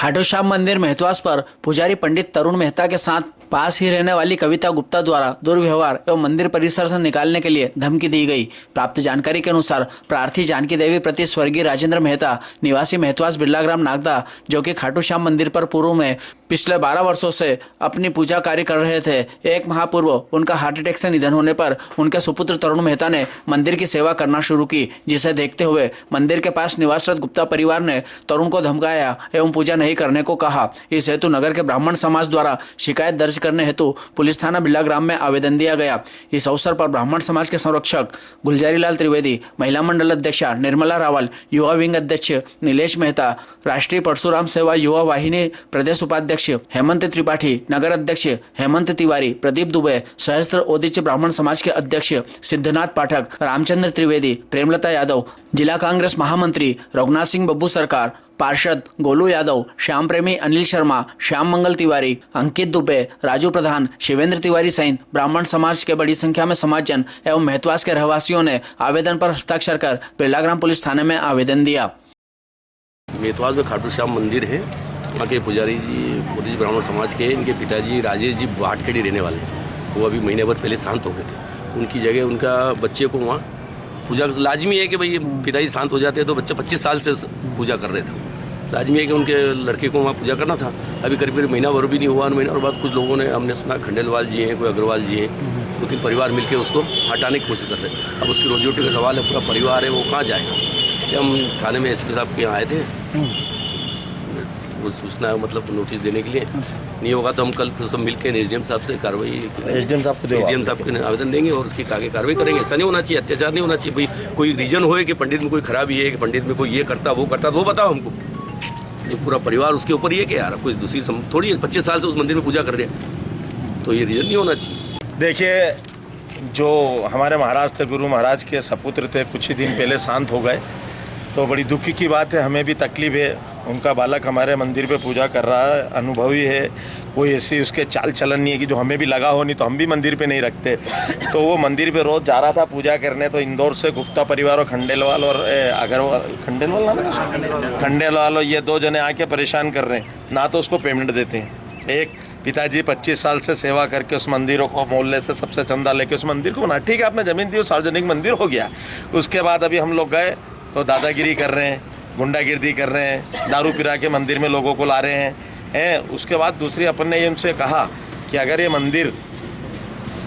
खाटू श्याम मंदिर महत्वास पर पुजारी पंडित तरुण मेहता के साथ पास ही रहने वाली कविता गुप्ता द्वारा दुर्व्यवहार एवं मंदिर परिसर से निकालने के लिए धमकी दी गई। प्राप्त जानकारी के अनुसार प्रार्थी जानकी देवी प्रति स्वर्गीय राजेंद्र मेहता निवासी महत्वास बिरला ग्राम नागदा, जो कि खाटू श्याम मंदिर पर पूर्व में पिछले 12 वर्षों से अपनी पूजा कार्य कर रहे थे। एक माह पूर्व उनका हार्ट अटैक से निधन होने पर उनके सुपुत्र तरुण मेहता ने मंदिर की सेवा करना शुरू की, जिसे देखते हुए मंदिर के पास निवासरत गुप्ता परिवार ने तरुण को धमकाया एवं पूजा नहीं करने को कहा। इस हेतु नगर के ब्राह्मण समाज द्वारा शिकायत दर्ज करने हेतु पुलिस थाना बिरला ग्राम में आवेदन दिया गया। इस अवसर पर ब्राह्मण समाज के संरक्षक गुलजारी लाल त्रिवेदी, महिला मंडल अध्यक्षा निर्मला रावल, युवा विंग अध्यक्ष नीलेश मेहता, राष्ट्रीय परशुराम सेवा युवा वाहिनी प्रदेश उपाध्यक्ष हेमंत त्रिपाठी, नगर अध्यक्ष हेमंत तिवारी, प्रदीप दुबे, सहस्त्र ओदिच ब्राह्मण समाज के अध्यक्ष सिद्धनाथ पाठक, रामचंद्र त्रिवेदी, प्रेमलता यादव, जिला कांग्रेस महामंत्री रघुनाथ सिंह बब्बू सरकार, पार्षद गोलू यादव, श्याम प्रेमी अनिल शर्मा, श्याम मंगल तिवारी, अंकित दुबे, राजू प्रधान, शिवेंद्र तिवारी सहित ब्राह्मण समाज के बड़ी संख्या में समाजजन एवं महत्वास के रहवासियों ने आवेदन पर हस्ताक्षर कर बिरला ग्राम पुलिस थाने में आवेदन दिया। महत्वास में खाटू श्याम मंदिर है। वहाँ के पुजारी जी ओदिच ब्राह्मण समाज के, इनके पिताजी राजेश जी भाटखेड़ी रहने वाले, वो अभी महीने भर पहले शांत हो गए थे। उनकी जगह उनका बच्चे को वहाँ पूजा लाजमी है कि भाई पिताजी शांत हो जाते हैं तो बच्चे 25 साल से पूजा कर रहे थे, लाजमी है कि उनके लड़के को वहाँ पूजा करना था। अभी करीब महीना भर भी नहीं हुआ, महीना और बाद कुछ लोगों ने, हमने सुना खंडेलवाल जी हैं, कोई अग्रवाल जी हैं, 2-3 परिवार मिलकर उसको हटाने की कोशिश कर रहे हैं। अब उसकी रोजी रोटी का सवाल है, पूरा परिवार है, वो कहाँ जाएगा। हम थाने में एसपी साहब के यहाँ आए थे वो सूचना मतलब नोटिस देने के लिए। नहीं होगा तो हम कल सब मिलकर एसडीएम साहब से कार्रवाई, एसडीएम साहब को आवेदन देंगे और उसकी आगे कार्रवाई करेंगे। ऐसा नहीं होना चाहिए, अत्याचार नहीं होना चाहिए। भाई कोई रीजन हो कि पंडित में कोई खराबी है, कि पंडित में कोई ये करता वो करता, तो वो बताओ हमको। तो पूरा परिवार उसके ऊपर ही है कि यार कोई दूसरी थोड़ी है, 25 साल से उस मंदिर में पूजा कर रहे हैं, तो ये रीजन नहीं होना चाहिए। देखिए, जो हमारे महाराज थे, गुरु महाराज के सपुत्र थे, कुछ ही दिन पहले शांत हो गए, तो बड़ी दुखी की बात है। हमें भी तकलीफ है। उनका बालक हमारे मंदिर पे पूजा कर रहा है, अनुभवी है, कोई ऐसी उसके चाल चलन नहीं है कि जो हमें भी लगा हो, नहीं तो हम भी मंदिर पे नहीं रखते। तो वो मंदिर पे रोज़ जा रहा था पूजा करने। तो इंदौर से गुप्ता परिवार और खंडेलवाल और अग्रवाल, खंडेलवाल और ये 2 जने आके परेशान कर रहे हैं, ना तो उसको पेमेंट देते हैं। एक पिताजी 25 साल से सेवा करके उस मंदिरों को मोहल्ले से सबसे चंदा लेके उस मंदिर को बना, ठीक है आपने ज़मीन दी, सार्वजनिक मंदिर हो गया। उसके बाद अभी हम लोग गए तो दादागिरी कर रहे हैं, गुंडागिर्दी कर रहे हैं, दारू पिला के मंदिर में लोगों को ला रहे हैं। उसके बाद दूसरी अपन ने उनसे कहा कि अगर ये मंदिर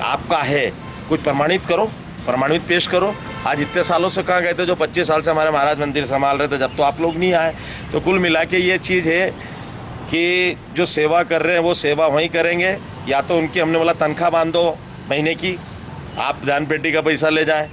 आपका है, कुछ प्रमाणित करो, प्रमाणित पेश करो। आज इतने सालों से कहाँ गए थे जो 25 साल से हमारे महाराज मंदिर संभाल रहे थे, जब तो आप लोग नहीं आए। तो कुल मिला के ये चीज़ है कि जो सेवा कर रहे हैं वो सेवा वहीं करेंगे, या तो उनकी हमने बोला तनख्वाह बांध दो महीने की, आप दान पेटी का पैसा ले जाएं,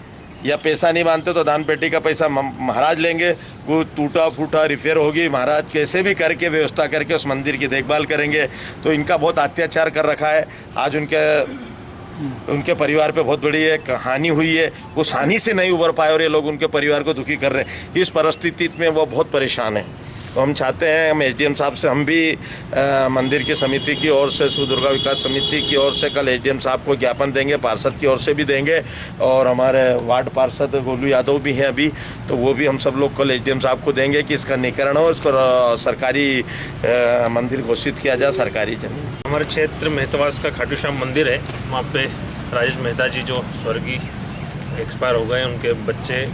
या पैसा नहीं बांधते तो दान पेटी का पैसा महाराज लेंगे। कोई टूटा फूटा रिपेयर होगी, महाराज कैसे भी करके व्यवस्था करके उस मंदिर की देखभाल करेंगे। तो इनका बहुत अत्याचार कर रखा है। आज उनके परिवार पे बहुत बड़ी एक हानि हुई है, उस हानि से नहीं उबर पाए और ये लोग उनके परिवार को दुखी कर रहे हैं। इस परिस्थिति में वो बहुत परेशान है। तो हम चाहते हैं, हम एसडीएम साहब से, हम भी मंदिर की समिति की ओर से, सुदुर्गा विकास समिति की ओर से कल एसडीएम साहब को ज्ञापन देंगे, पार्षद की ओर से भी देंगे, और हमारे वार्ड पार्षद गोलू यादव भी हैं अभी, तो वो भी हम सब लोग कल एसडीएम साहब को देंगे कि इसका निकरण हो, इसको सरकारी मंदिर घोषित किया जाए, सरकारी जमीन। हमारे क्षेत्र महत्वास का खाटू श्याम मंदिर है। वहाँ पे राजेश मेहता जी जो स्वर्गीय एक्सपायर हो गए, उनके बच्चे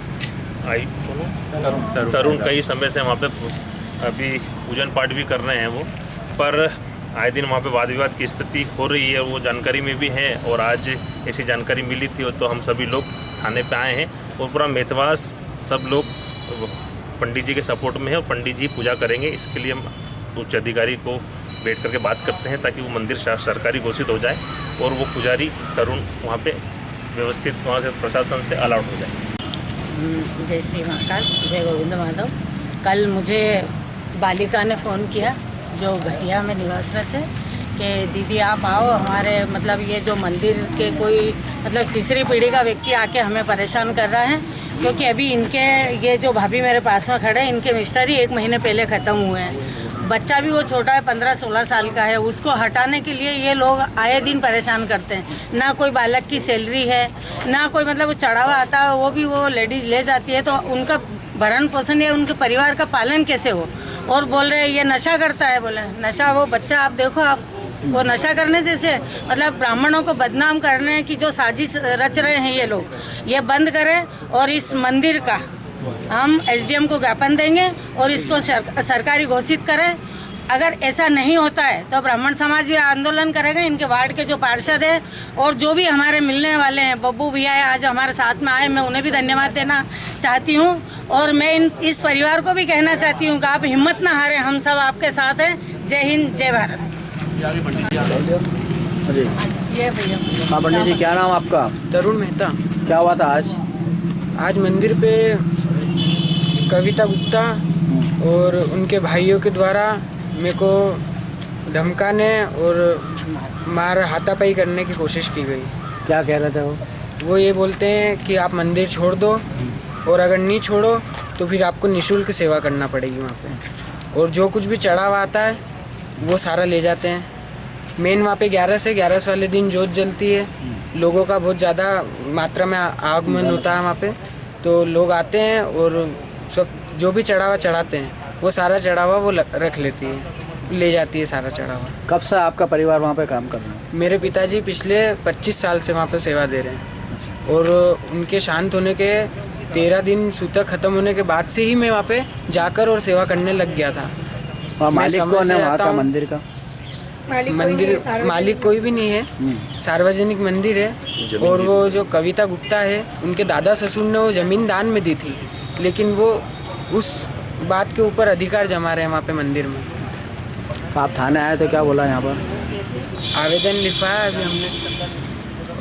तरुण कई समय से वहाँ पे अभी पूजन पाठ भी कर रहे हैं वो, पर आए दिन वहाँ पे वाद विवाद की स्थिति हो रही है, वो जानकारी में भी है। और आज ऐसी जानकारी मिली थी तो हम सभी लोग थाने पे आए हैं, और पूरा महत्वास सब लोग पंडित जी के सपोर्ट में है, और पंडित जी पूजा करेंगे। इसके लिए हम उच्च अधिकारी को बैठ करके बात करते हैं ताकि वो मंदिर सरकारी घोषित हो जाए और वो पुजारी तरुण वहाँ पे व्यवस्थित वहाँ से प्रशासन से अलाउड हो जाए। जय श्री महाकाल, जय गोविंद माधव। कल मुझे बालिका ने फ़ोन किया जो घटिया में निवासरत है कि दीदी आप आओ, हमारे मतलब ये जो मंदिर के कोई मतलब तीसरी पीढ़ी का व्यक्ति आके हमें परेशान कर रहा है, क्योंकि अभी इनके ये जो भाभी मेरे पास में खड़े हैं, इनके मिस्टर ही 1 महीने पहले ख़त्म हुए हैं। बच्चा भी वो छोटा है, 15-16 साल का है। उसको हटाने के लिए ये लोग आए दिन परेशान करते हैं। ना कोई बालक की सैलरी है, ना कोई मतलब वो चढ़ावा आता है, वो भी वो लेडीज़ ले जाती है। तो उनका भरण पोषण या उनके परिवार का पालन कैसे हो, और बोल रहे ये नशा करता है। बोले नशा, वो बच्चा आप देखो, आप वो नशा करने जैसे, मतलब ब्राह्मणों को बदनाम करने की जो साजिश रच रहे हैं ये लोग, ये बंद करें। और इस मंदिर का हम एसडीएम को ज्ञापन देंगे और इसको सरकारी घोषित करें। अगर ऐसा नहीं होता है तो ब्राह्मण समाज भी आंदोलन करेगा। इनके वार्ड के जो पार्षद है और जो भी हमारे मिलने वाले हैं, बब्बू भैया है आज हमारे साथ में आए, मैं उन्हें भी धन्यवाद देना चाहती हूँ। और मैं इस परिवार को भी कहना चाहती हूँ कि आप हिम्मत ना हारें, हम सब आपके साथ हैं। जय हिंद, जय भारत। जी पंडित जी, क्या नाम आपका? तरुण मेहता। क्या हुआ था आज? आज मंदिर पे कविता गुप्ता और उनके भाइयों के द्वारा मेरे को धमकाने और मार हाथापाई करने की कोशिश की गई। क्या कह रहे थे वो ये बोलते हैं कि आप मंदिर छोड़ दो और अगर नहीं छोड़ो तो फिर आपको निःशुल्क सेवा करना पड़ेगी वहाँ पे, और जो कुछ भी चढ़ावा आता है वो सारा ले जाते हैं। मेन वहाँ पे 11 से 11 वाले दिन जोत जलती है, लोगों का बहुत ज़्यादा मात्रा में आगमन होता है वहाँ पे, तो लोग आते हैं और सब जो भी चढ़ावा चढ़ाते हैं वो सारा चढ़ावा वो रख लेती है, ले जाती है सारा चढ़ावा। कब से आपका परिवार वहाँ पे काम कर रहा है? मेरे पिताजी पिछले 25 साल से वहाँ पे सेवा दे रहे हैं और उनके शांत होने के 13 दिन सूतक खत्म होने के बाद से ही मैं वहाँ पे जाकर और सेवा करने लग गया था। मालिक कौन है वहाँ का मंदिर का? मंदिर मालिक कोई भी नहीं है, सार्वजनिक मंदिर है। और वो जो कविता गुप्ता है, उनके दादा ससुर ने वो ज़मीन दान में दी थी, लेकिन वो उस बात के ऊपर अधिकार जमा रहे हैं वहाँ पे मंदिर में। आप थाने आए तो क्या बोला यहाँ पर? आवेदन लिखा है अभी हमने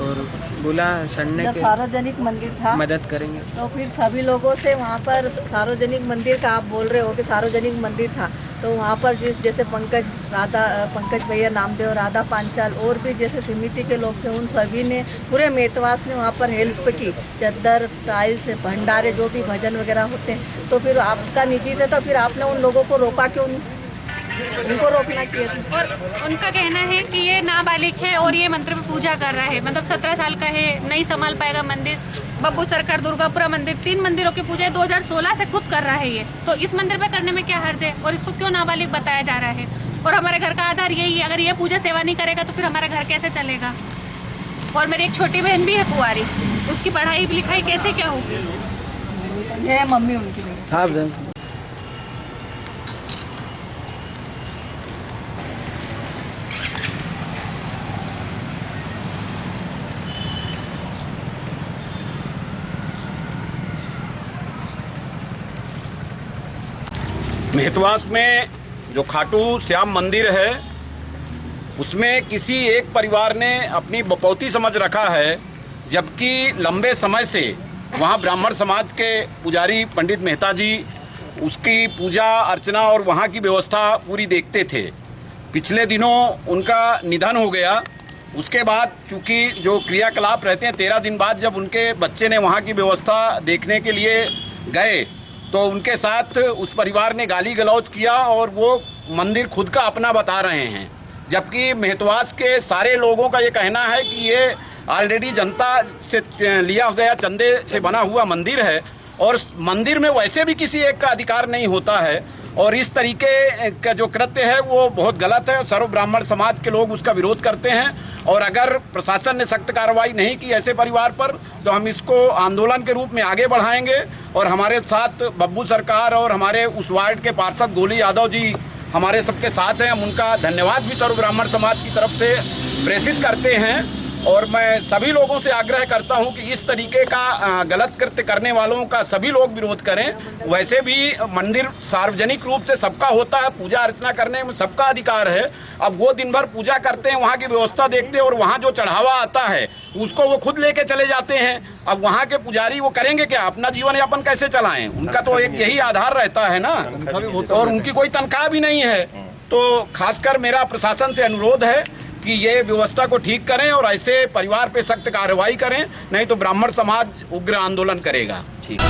और बोला सड़ने जब के सार्वजनिक मंदिर था मदद करेंगे। तो फिर सभी लोगों से वहाँ पर सार्वजनिक मंदिर का, आप बोल रहे हो कि सार्वजनिक मंदिर था, तो वहाँ पर जैसे पंकज भैया नामदेव, राधा पांचाल और भी जैसे समिति के लोग थे, उन सभी ने, पूरे मेतवास ने वहाँ पर हेल्प की। चद्दर, टाइल्स, भंडारे, जो भी भजन वगैरह होते हैं। तो फिर आपका निजी थे तो फिर आपने उन लोगों को रोका क्यों? उनको रोकना चाहिए था। और उनका कहना है कि ये नाबालिग है और ये मंदिर में पूजा कर रहा है, मतलब 17 साल का है, नहीं संभाल पाएगा मंदिर। बब्बू सरकार, दुर्गापुरा मंदिर, 3 मंदिरों की पूजा 2016 से खुद कर रहा है ये, तो इस मंदिर पे करने में क्या हर्ज है? और इसको क्यों नाबालिग बताया जा रहा है? और हमारे घर का आधार यही है, अगर ये पूजा सेवा नहीं करेगा तो फिर हमारा घर कैसे चलेगा? और मेरी एक छोटी बहन भी है कुंवारी, उसकी पढ़ाई लिखाई कैसे क्या होगी? ये मम्मी उनकी। हाँ, मेहतवास में जो खाटू श्याम मंदिर है, उसमें किसी एक परिवार ने अपनी बपौती समझ रखा है, जबकि लंबे समय से वहाँ ब्राह्मण समाज के पुजारी पंडित मेहता जी उसकी पूजा अर्चना और वहाँ की व्यवस्था पूरी देखते थे। पिछले दिनों उनका निधन हो गया। उसके बाद चूँकि जो क्रियाकलाप रहते हैं, 13 दिन बाद जब उनके बच्चे ने वहाँ की व्यवस्था देखने के लिए गए तो उनके साथ उस परिवार ने गाली गलौज किया और वो मंदिर खुद का अपना बता रहे हैं, जबकि मेहतवास के सारे लोगों का ये कहना है कि ये ऑलरेडी जनता से लिया गया चंदे से बना हुआ मंदिर है और मंदिर में वैसे भी किसी एक का अधिकार नहीं होता है। और इस तरीके का जो कृत्य है वो बहुत गलत है। सर्व ब्राह्मण समाज के लोग उसका विरोध करते हैं और अगर प्रशासन ने सख्त कार्रवाई नहीं की ऐसे परिवार पर तो हम इसको आंदोलन के रूप में आगे बढ़ाएंगे। और हमारे साथ बब्बू सरकार और हमारे उस वार्ड के पार्षद गोली यादव जी हमारे सबके साथ हैं। हम उनका धन्यवाद भी सर्व ब्राह्मण समाज की तरफ से प्रेषित करते हैं। और मैं सभी लोगों से आग्रह करता हूं कि इस तरीके का गलत कृत्य करने वालों का सभी लोग विरोध करें। वैसे भी मंदिर सार्वजनिक रूप से सबका होता है, पूजा अर्चना करने में सबका अधिकार है। अब वो दिन भर पूजा करते हैं, वहाँ की व्यवस्था देखते हैं और वहाँ जो चढ़ावा आता है उसको वो खुद लेके चले जाते हैं। अब वहाँ के पुजारी वो करेंगे क्या? अपना जीवन यापन कैसे चलाएं? उनका तो एक यही आधार रहता है ना, और उनकी कोई तनख्वाह भी नहीं है। तो खासकर मेरा प्रशासन से अनुरोध है कि ये व्यवस्था को ठीक करें और ऐसे परिवार पे सख्त कार्रवाई करें, नहीं तो ब्राह्मण समाज उग्र आंदोलन करेगा। ठीक।